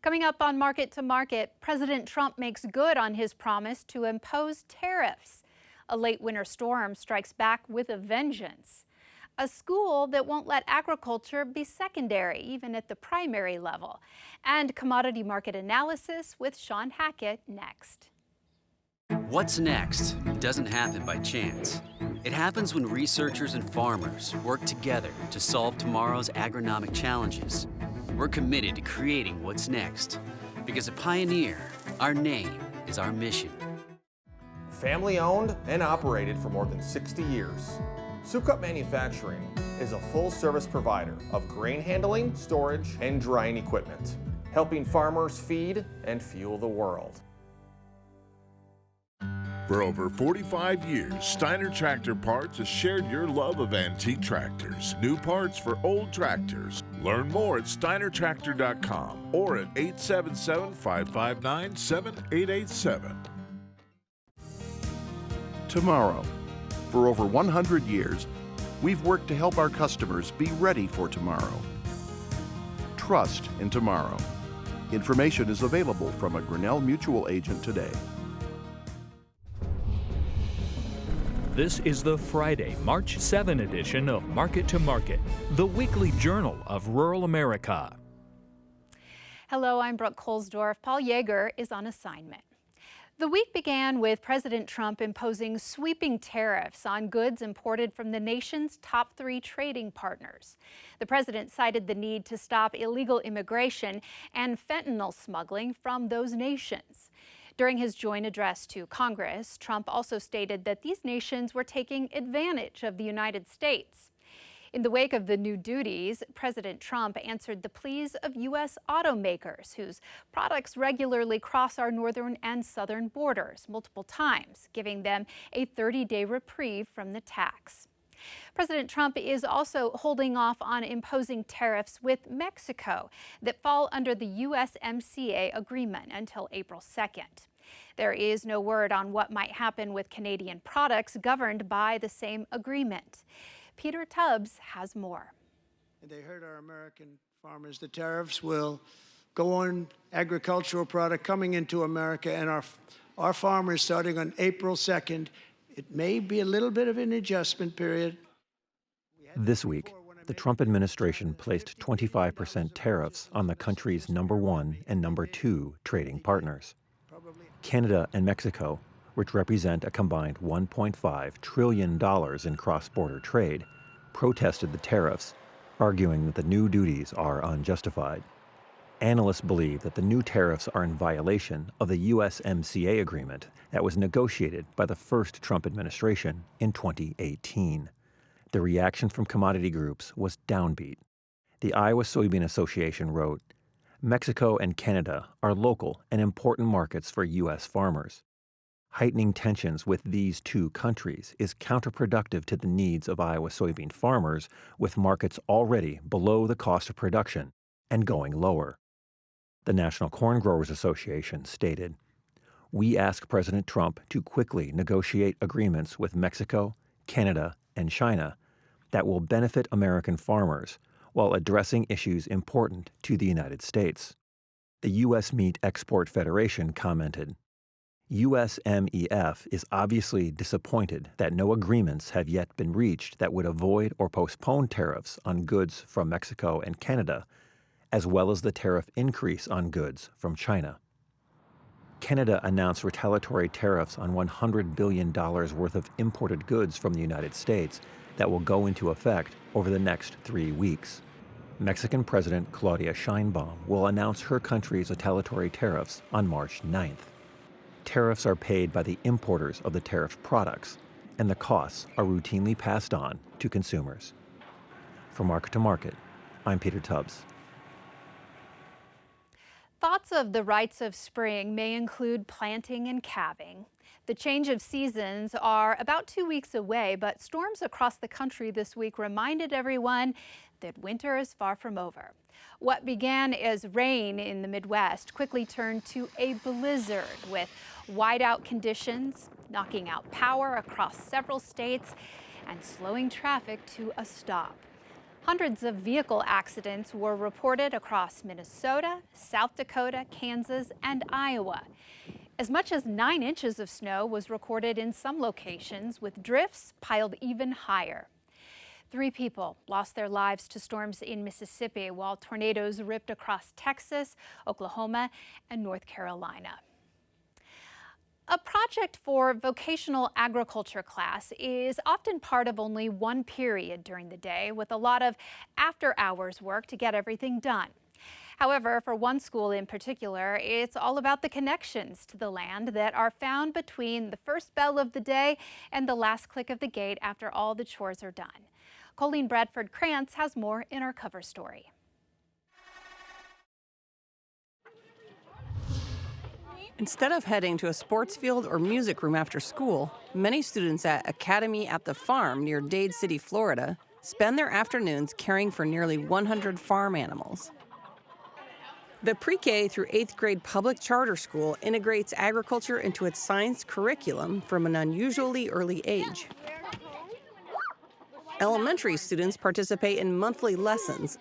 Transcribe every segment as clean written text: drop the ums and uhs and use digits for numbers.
Coming up on Market to Market, President Trump makes good on his promise to impose tariffs. A late winter storm strikes back with a vengeance. A school that won't let agriculture be secondary, even at the primary level. And commodity market analysis with Shawn Hackett next. What's next doesn't happen by chance. It happens when researchers and farmers work together to solve tomorrow's agronomic challenges. We're committed to creating what's next, because at Pioneer, our name is our mission. Family owned and operated for more than 60 years, Sukup Manufacturing is a full-service provider of grain handling, storage, and drying equipment, helping farmers feed and fuel the world. For over 45 years, Steiner Tractor Parts has shared your love of antique tractors, new parts for old tractors. Learn more at steinertractor.com or at 877-559-7887. Tomorrow. For over 100 years, we've worked to help our customers be ready for tomorrow. Trust in tomorrow. Information is available from a Grinnell Mutual agent today. This is the Friday, March 7 edition of Market to Market, the weekly journal of rural America. Hello, I'm Brooke Colesdorf. Paul Yeager is on assignment. The week began with President Trump imposing sweeping tariffs on goods imported from the nation's top 3 trading partners. The president cited the need to stop illegal immigration and fentanyl smuggling from those nations. During his joint address to Congress, Trump also stated that these nations were taking advantage of the United States. In the wake of the new duties, President Trump answered the pleas of U.S. automakers whose products regularly cross our northern and southern borders multiple times, giving them a 30-day reprieve from the tax. President Trump is also holding off on imposing tariffs with Mexico that fall under the USMCA agreement until April 2nd. There is no word on what might happen with Canadian products governed by the same agreement. Peter Tubbs has more. They hurt our American farmers. The tariffs will go on agricultural product coming into America, and our farmers starting on April 2nd. It may be a little bit of an adjustment period. This week, the Trump administration placed 25% tariffs on the country's #1 and #2 trading partners. Canada and Mexico, which represent a combined $1.5 trillion in cross-border trade, protested the tariffs, arguing that the new duties are unjustified. Analysts believe that the new tariffs are in violation of the USMCA agreement that was negotiated by the first Trump administration in 2018. The reaction from commodity groups was downbeat. The Iowa Soybean Association wrote, "Mexico and Canada are local and important markets for U.S. farmers. Heightening tensions with these two countries is counterproductive to the needs of Iowa soybean farmers, with markets already below the cost of production and going lower." The National Corn Growers Association stated, "We ask President Trump to quickly negotiate agreements with Mexico, Canada, and China that will benefit American farmers while addressing issues important to the United States." The U.S. Meat Export Federation commented, "USMEF is obviously disappointed that no agreements have yet been reached that would avoid or postpone tariffs on goods from Mexico and Canada, as well as the tariff increase on goods from China." Canada announced retaliatory tariffs on $100 billion worth of imported goods from the United States that will go into effect over the next 3 weeks. Mexican President Claudia Sheinbaum will announce her country's retaliatory tariffs on March 9th. Tariffs are paid by the importers of the tariff products, and the costs are routinely passed on to consumers. For Market to Market, I'm Peter Tubbs. Thoughts of the rites of spring may include planting and calving. The change of seasons are about 2 weeks away, but storms across the country this week reminded everyone that winter is far from over. What began as rain in the Midwest quickly turned to a blizzard with whiteout conditions, knocking out power across several states and slowing traffic to a stop. Hundreds of vehicle accidents were reported across Minnesota, South Dakota, Kansas, and Iowa. As much as 9 inches of snow was recorded in some locations, with drifts piled even higher. 3 people lost their lives to storms in Mississippi, while tornadoes ripped across Texas, Oklahoma, and North Carolina. A project for vocational agriculture class is often part of only one period during the day, with a lot of after-hours work to get everything done. However, for one school in particular, it's all about the connections to the land that are found between the first bell of the day and the last click of the gate after all the chores are done. Colleen Bradford-Krantz has more in our cover story. Instead of heading to a sports field or music room after school, many students at Academy at the Farm near Dade City, Florida, spend their afternoons caring for nearly 100 farm animals. The pre-K through 8th grade public charter school integrates agriculture into its science curriculum from an unusually early age. Elementary students participate in monthly lessons,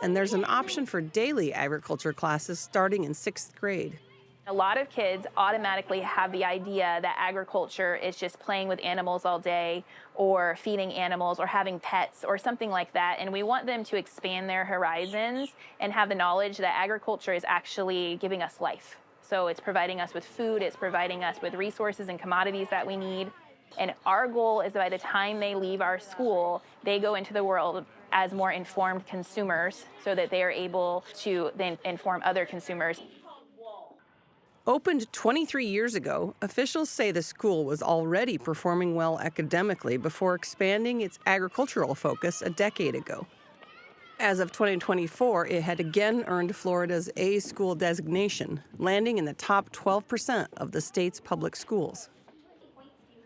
and there's an option for daily agriculture classes starting in 6th grade. A lot of kids automatically have the idea that agriculture is just playing with animals all day or feeding animals or having pets or something like that. And we want them to expand their horizons and have the knowledge that agriculture is actually giving us life. So it's providing us with food, it's providing us with resources and commodities that we need. And our goal is that by the time they leave our school, they go into the world as more informed consumers so that they are able to then inform other consumers. Opened 23 years ago, officials say the school was already performing well academically before expanding its agricultural focus a decade ago. As of 2024, it had again earned Florida's A school designation, landing in the top 12% of the state's public schools.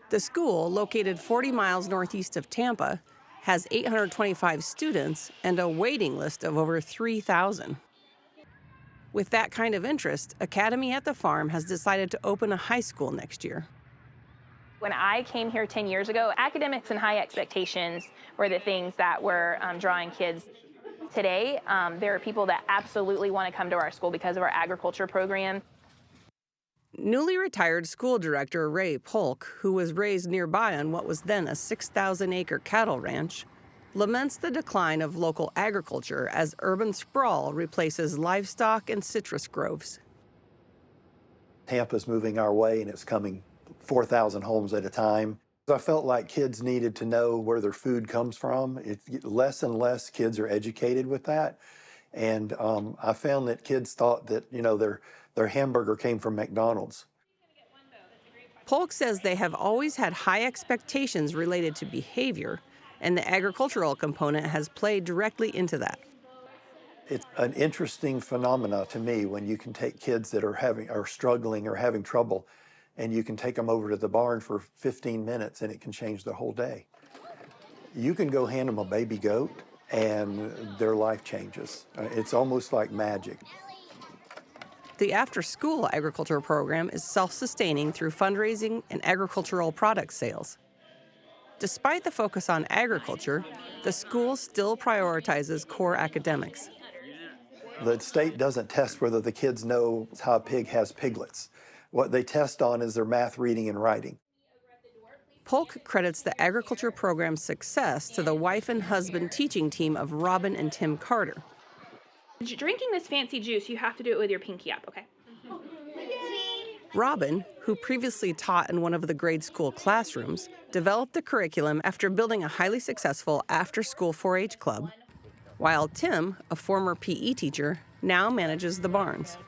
The school, located 40 miles northeast of Tampa, has 825 students and a waiting list of over 3,000. With that kind of interest, Academy at the Farm has decided to open a high school next year. When I came here 10 years ago, academics and high expectations were the things that were drawing kids. Today, there are people that absolutely want to come to our school because of our agriculture program. Newly retired school director Ray Polk, who was raised nearby on what was then a 6,000-acre cattle ranch, laments the decline of local agriculture as urban sprawl replaces livestock and citrus groves. Tampa's moving our way, and it's coming 4,000 homes at a time. I felt like kids needed to know where their food comes from. Less and less kids are educated with that. And I found that kids thought that, their hamburger came from McDonald's. Polk says they have always had high expectations related to behavior, and the agricultural component has played directly into that. It's an interesting phenomena to me when you can take kids that are struggling or having trouble, and you can take them over to the barn for 15 minutes and it can change their whole day. You can go hand them a baby goat and their life changes. It's almost like magic. The after-school agriculture program is self-sustaining through fundraising and agricultural product sales. Despite the focus on agriculture, the school still prioritizes core academics. The state doesn't test whether the kids know how a pig has piglets. What they test on is their math, reading, and writing. Polk credits the agriculture program's success to the wife and husband teaching team of Robin and Tim Carter. Drinking this fancy juice, you have to do it with your pinky up, okay? Robin, who previously taught in one of the grade school classrooms, developed the curriculum after building a highly successful after-school 4-H club, while Tim, a former PE teacher, now manages the barns.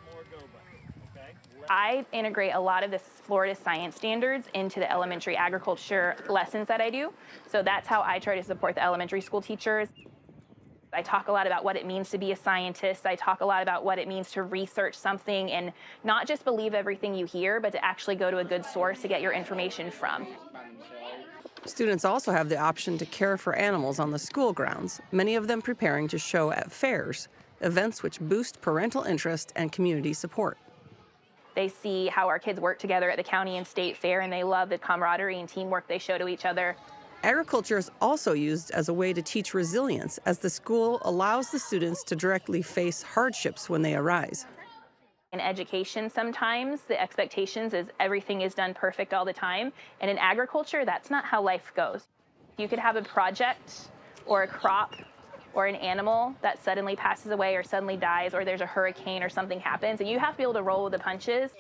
I integrate a lot of the Florida science standards into the elementary agriculture lessons that I do. So that's how I try to support the elementary school teachers. I talk a lot about what it means to be a scientist. I talk a lot about what it means to research something and not just believe everything you hear, but to actually go to a good source to get your information from. Students also have the option to care for animals on the school grounds, many of them preparing to show at fairs, events which boost parental interest and community support. They see how our kids work together at the county and state fair, and they love the camaraderie and teamwork they show to each other. Agriculture is also used as a way to teach resilience, as the school allows the students to directly face hardships when they arise. In education, sometimes the expectations is everything is done perfect all the time. And in agriculture, that's not how life goes. You could have a project or a crop or an animal that suddenly passes away or suddenly dies, or there's a hurricane or something happens, and you have to be able to roll with the punches.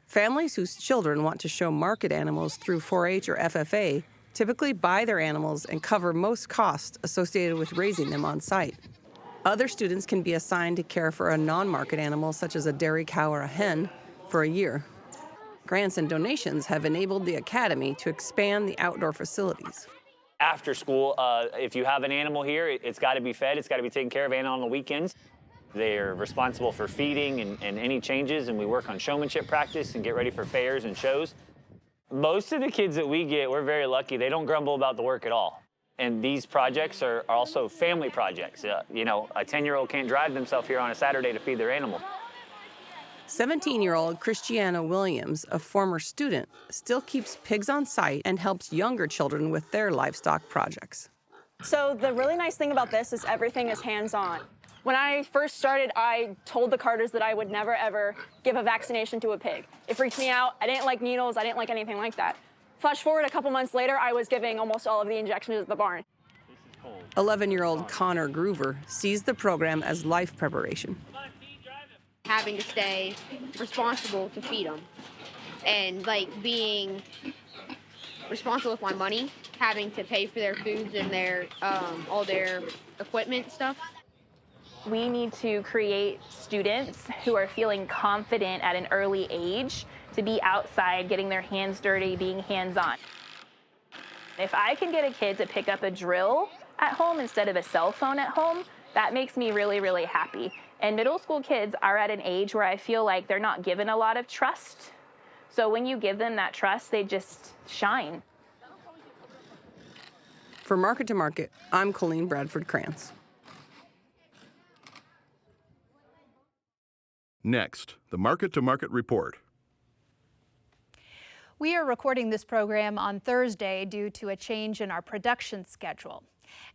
Families whose children want to show market animals through 4-H or FFA typically buy their animals and cover most costs associated with raising them on site. Other students can be assigned to care for a non-market animal, such as a dairy cow or a hen, for a year. Grants and donations have enabled the Academy to expand the outdoor facilities. After school, if you have an animal here, it's got to be fed, it's got to be taken care of, and on the weekends. They're responsible for feeding and any changes, and we work on showmanship practice and get ready for fairs and shows. Most of the kids that we get, we're very lucky. They don't grumble about the work at all. And these projects are also family projects. You know, a 10-year-old can't drive themselves here on a Saturday to feed their animal. 17-year-old Christiana Williams, a former student, still keeps pigs on site and helps younger children with their livestock projects. So the really nice thing about this is everything is hands-on. When I first started, I told the carters that I would never, ever give a vaccination to a pig. It freaked me out. I didn't like needles. I didn't like anything like that. Flash forward a couple months later, I was giving almost all of the injections at the barn. 11-year-old Connor Groover sees the program as life preparation. Having to stay responsible to feed them and being responsible with my money, having to pay for their foods and their all their equipment stuff. We need to create students who are feeling confident at an early age to be outside, getting their hands dirty, being hands-on. If I can get a kid to pick up a drill at home instead of a cell phone at home, that makes me really, really happy. And middle school kids are at an age where I feel like they're not given a lot of trust. So when you give them that trust, they just shine. For Market to Market, I'm Colleen Bradford-Krantz. Next, the Market to Market Report. We are recording this program on Thursday due to a change in our production schedule.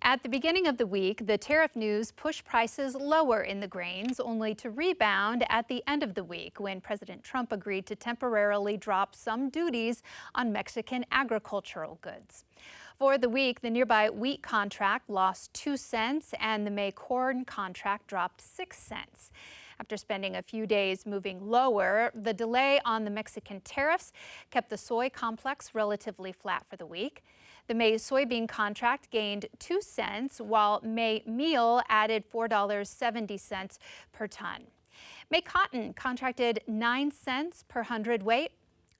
At the beginning of the week, the tariff news pushed prices lower in the grains, only to rebound at the end of the week when President Trump agreed to temporarily drop some duties on Mexican agricultural goods. For the week, the nearby wheat contract lost 2 cents and the May corn contract dropped 6 cents. After spending a few days moving lower, the delay on the Mexican tariffs kept the soy complex relatively flat for the week. The May soybean contract gained 2 cents, while May meal added $4.70 per ton. May cotton contracted 9 cents per hundredweight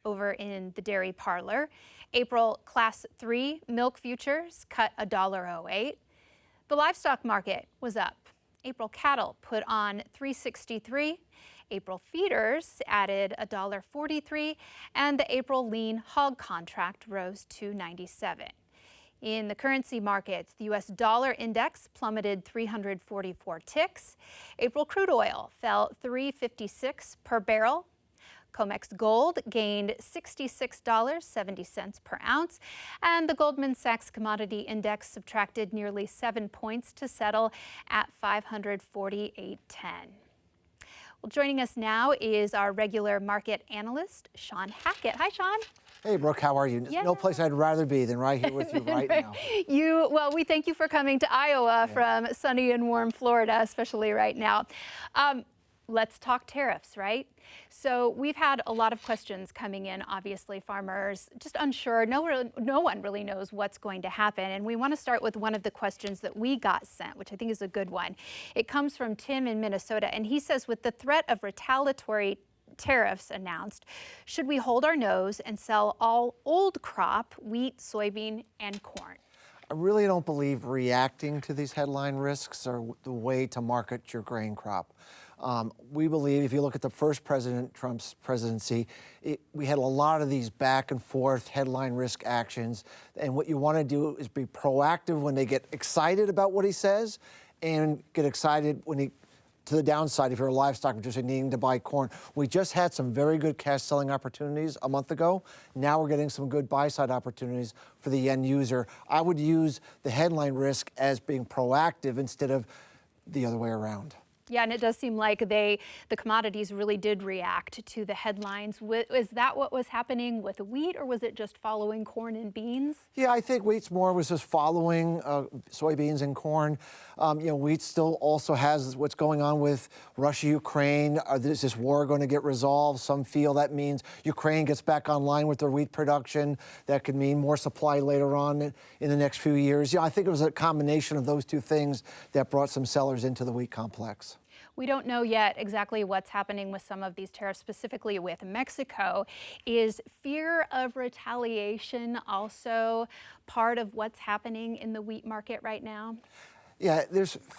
over in the dairy parlor. April Class 3 milk futures cut $1.08. The livestock market was up. April cattle put on $3.63. April feeders added $1.43, and the April lean hog contract rose to 97. In the currency markets, the U.S. dollar index plummeted 344 ticks. April crude oil fell $3.56 per barrel. COMEX gold gained $66.70 per ounce, and the Goldman Sachs Commodity Index subtracted nearly 7 points to settle at 548.10. Well, joining us now is our regular market analyst, Shawn Hackett. Hi, Shawn. Hey, Brooke, how are you? Yeah. No place I'd rather be than right here with you right now. Well, we thank you for coming to Iowa from sunny and warm Florida, especially right now. Let's talk tariffs, right? So we've had a lot of questions coming in, obviously, farmers just unsure. No one really knows what's going to happen. And we want to start with one of the questions that we got sent, which I think is a good one. It comes from Tim in Minnesota, and he says, with the threat of retaliatory tariffs announced, should we hold our nose and sell all old crop, wheat, soybean, and corn? I really don't believe reacting to these headline risks are the way to market your grain crop. We believe, if you look at the first President Trump's presidency, we had a lot of these back and forth headline risk actions. And what you want to do is be proactive when they get excited about what he says and get excited when he to the downside if you're a livestock producer needing to buy corn. We just had some very good cash selling opportunities a month ago. Now we're getting some good buy side opportunities for the end user. I would use the headline risk as being proactive instead of the other way around. Yeah, and it does seem like the commodities really did react to the headlines. Is that what was happening with wheat, or was it just following corn and beans? Yeah, I think wheat's more was just following soybeans and corn. Wheat still also has what's going on with Russia, Ukraine. Is this war going to get resolved? Some feel that means Ukraine gets back online with their wheat production. That could mean more supply later on in the next few years. I think it was a combination of those two things that brought some sellers into the wheat complex. We don't know yet exactly what's happening with some of these tariffs, specifically with Mexico. Is fear of retaliation also part of what's happening in the wheat market right now? Yeah,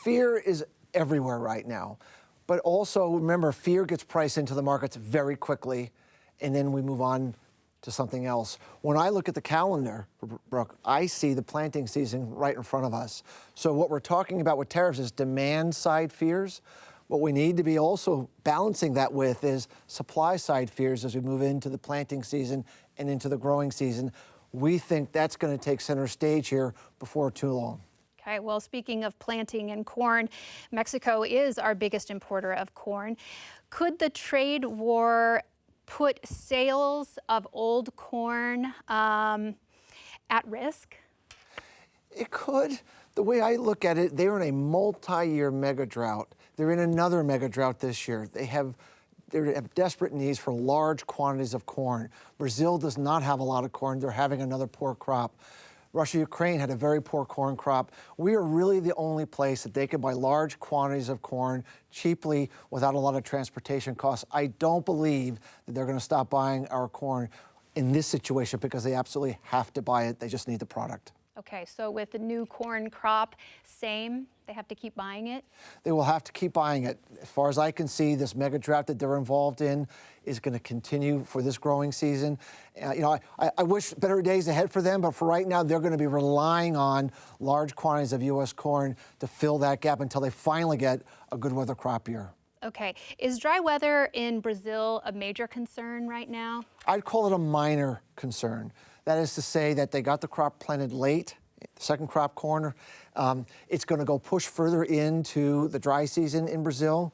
fear is everywhere right now. But also, remember, fear gets priced into the markets very quickly, and then we move on to something else. When I look at the calendar, Brooke, I see the planting season right in front of us. So what we're talking about with tariffs is demand side fears. What we need to be also balancing that with is supply side fears as we move into the planting season and into the growing season. We think that's going to take center stage here before too long. Okay, well, speaking of planting and corn, Mexico is our biggest importer of corn. Could the trade war put sales of old corn at risk? It could. The way I look at it, they're in a multi-year mega drought. They're in another mega drought this year. They have desperate needs for large quantities of corn. Brazil does not have a lot of corn. They're having another poor crop. Russia, Ukraine had a very poor corn crop. We are really the only place that they can buy large quantities of corn cheaply without a lot of transportation costs. I don't believe that they're going to stop buying our corn in this situation because they absolutely have to buy it. They just need the product. Okay, so with the new corn crop, same, they have to keep buying it? They will have to keep buying it. As far as I can see, this mega drought that they're involved in is going to continue for this growing season. I wish better days ahead for them, but for right now, they're going to be relying on large quantities of U.S. corn to fill that gap until they finally get a good weather crop year. Okay, is dry weather in Brazil a major concern right now? I'd call it a minor concern. That is to say that they got the crop planted late, the second crop corn. It's going to go push further into the dry season in Brazil.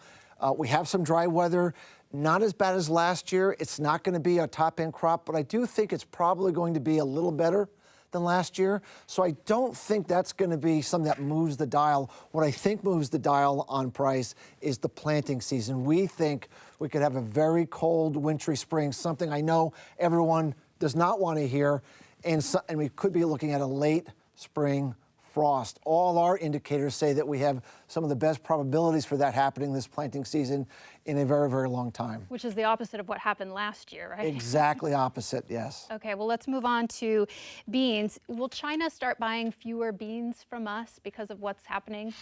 We have some dry weather, not as bad as last year. It's not going to be a top-end crop, but I do think it's probably going to be a little better than last year. So I don't think that's going to be something that moves the dial. What I think moves the dial on price is the planting season. We think we could have a very cold, wintry spring, something I know everyone does not want to hear, and we could be looking at a late spring frost. All our indicators say that we have some of the best probabilities for that happening this planting season in a very, very long time. Which is the opposite of what happened last year, right? Exactly opposite, yes. Okay, well, let's move on to beans. Will China start buying fewer beans from us because of what's happening?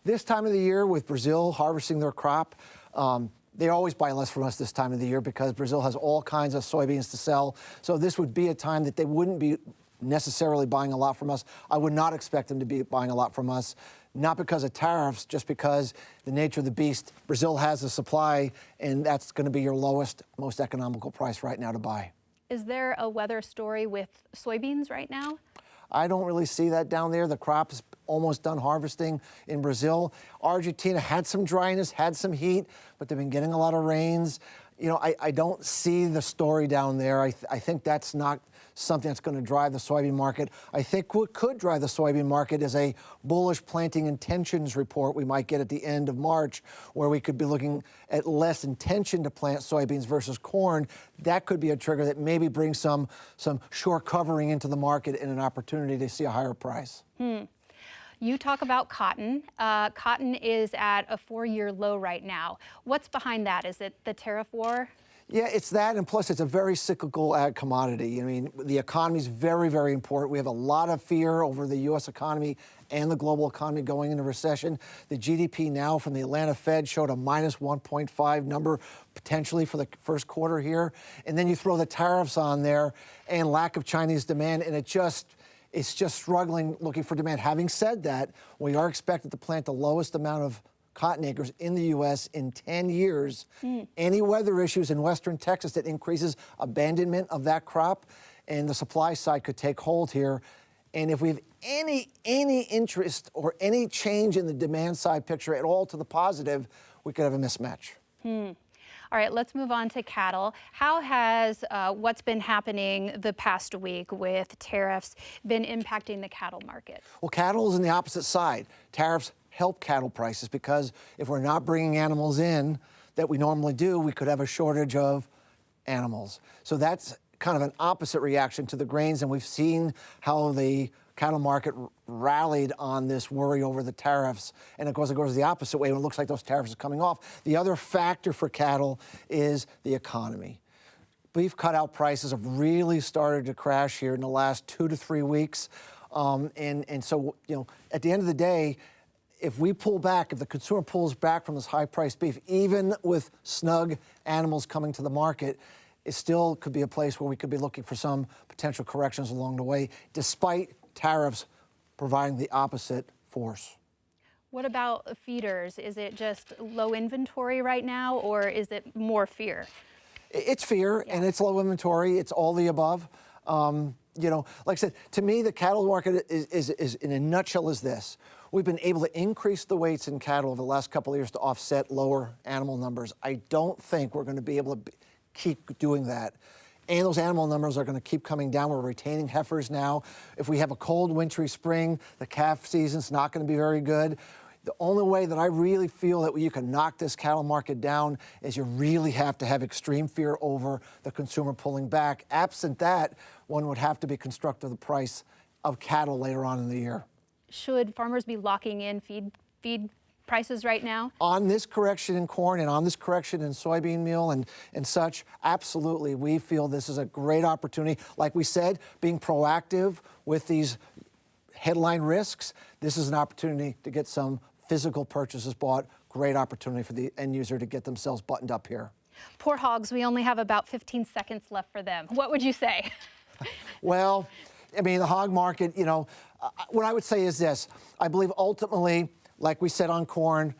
This time of the year, with Brazil harvesting their crop, they always buy less from us this time of the year because Brazil has all kinds of soybeans to sell. So this would be a time that they wouldn't be necessarily buying a lot from us. I would not expect them to be buying a lot from us, not because of tariffs, just because the nature of the beast. Brazil has the supply, and that's going to be your lowest, most economical price right now to buy. Is there a weather story with soybeans right now? I don't really see that down there. The crop is almost done harvesting in Brazil. Argentina had some dryness, had some heat, but they've been getting a lot of rains. I don't see the story down there. I think that's not something that's going to drive the soybean market. I think what could drive the soybean market is a bullish planting intentions report we might get at the end of March, where we could be looking at less intention to plant soybeans versus corn. That could be a trigger that maybe brings some short covering into the market and an opportunity to see a higher price. You talk about cotton. Cotton is at a 4-year low right now. What's behind that? Is it the tariff war? Yeah, it's that, and plus it's a very cyclical ag commodity. I mean, the economy is very, very important. We have a lot of fear over the U.S. economy and the global economy going into recession. The GDP now from the Atlanta Fed showed a minus 1.5 number potentially for the first quarter here. And then you throw the tariffs on there and lack of Chinese demand, and it's just struggling looking for demand. Having said that, we are expected to plant the lowest amount of cotton acres in the U.S. in 10 years. Any weather issues in western Texas that increases abandonment of that crop, and the supply side could take hold here. And if we have any interest or any change in the demand side picture at all to the positive, we could have a mismatch. All right, let's move on to cattle. How has what's been happening the past week with tariffs been impacting the cattle market? Well, cattle is on the opposite side. Tariffs help cattle prices because if we're not bringing animals in that we normally do, we could have a shortage of animals. So that's kind of an opposite reaction to the grains, and we've seen how the cattle market rallied on this worry over the tariffs. And of course, it goes the opposite way when it looks like those tariffs are coming off. The other factor for cattle is the economy. Beef cutout prices have really started to crash here in the last 2 to 3 weeks. And so, you know, at the end of the day, if we pull back, if the consumer pulls back from this high-priced beef, even with snug animals coming to the market, it still could be a place where we could be looking for some potential corrections along the way, despite tariffs providing the opposite force. What about feeders? Is it just low inventory right now, or is it more fear? It's fear, and it's low inventory. It's all the above. You know, like I said, to me, the cattle market is in a nutshell is this. We've been able to increase the weights in cattle over the last couple of years to offset lower animal numbers. I don't think we're going to be able to keep doing that. And those animal numbers are going to keep coming down. We're retaining heifers now. If we have a cold, wintry spring, the calf season's not going to be very good. The only way that I really feel that you can knock this cattle market down is you really have to have extreme fear over the consumer pulling back. Absent that, one would have to be constructive of the price of cattle later on in the year. Should farmers be locking in feed prices right now? On this correction in corn and on this correction in soybean meal and such, absolutely. We feel this is a great opportunity. Like we said, being proactive with these headline risks, this is an opportunity to get some physical purchases bought. Great opportunity for the end user to get themselves buttoned up here. Poor hogs, we only have about 15 seconds left for them. What would you say? Well, I mean, the hog market, you know, what I would say is this. I believe ultimately, like we said on corn,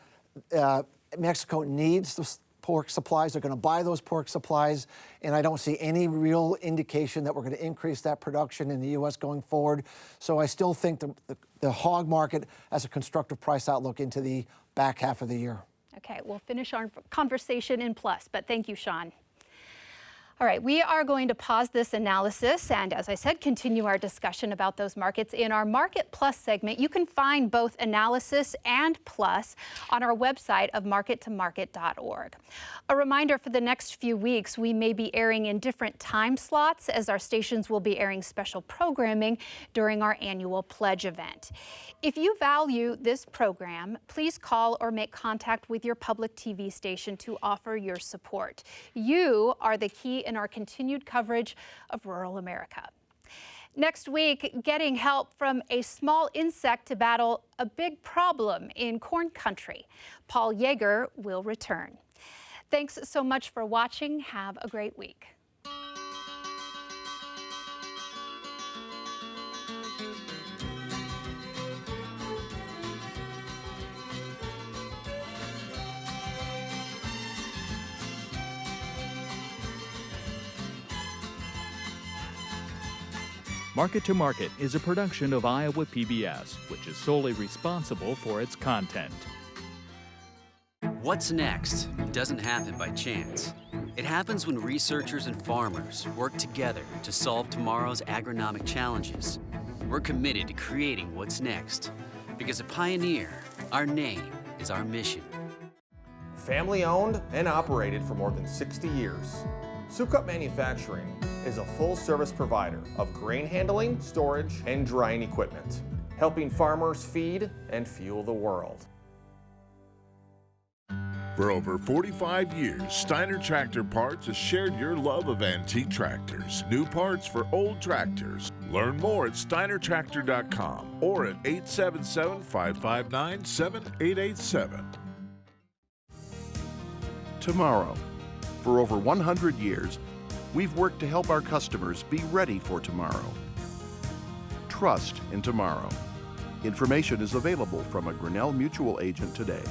Mexico needs the pork supplies. They're going to buy those pork supplies, and I don't see any real indication that we're going to increase that production in the U.S. going forward. So I still think the hog market has a constructive price outlook into the back half of the year. Okay, we'll finish our conversation in plus, but thank you, Shawn. All right, we are going to pause this analysis and, as I said, continue our discussion about those markets in our Market Plus segment. You can find both analysis and plus on our website of markettomarket.org. A reminder, for the next few weeks, we may be airing in different time slots as our stations will be airing special programming during our annual pledge event. If you value this program, please call or make contact with your public TV station to offer your support. You are the key in our continued coverage of rural America. Next week, getting help from a small insect to battle a big problem in corn country. Paul Yeager will return. Thanks so much for watching. Have a great week. Market to Market is a production of Iowa PBS, which is solely responsible for its content. What's next doesn't happen by chance. It happens when researchers and farmers work together to solve tomorrow's agronomic challenges. We're committed to creating what's next, because a pioneer, our name is our mission. Family owned and operated for more than 60 years, Sukup Manufacturing is a full-service provider of grain handling, storage, and drying equipment, helping farmers feed and fuel the world. For over 45 years, Steiner Tractor Parts has shared your love of antique tractors, new parts for old tractors. Learn more at steinertractor.com or at 877-559-7887. Tomorrow. For over 100 years, we've worked to help our customers be ready for tomorrow. Trust in tomorrow. Information is available from a Grinnell Mutual agent today.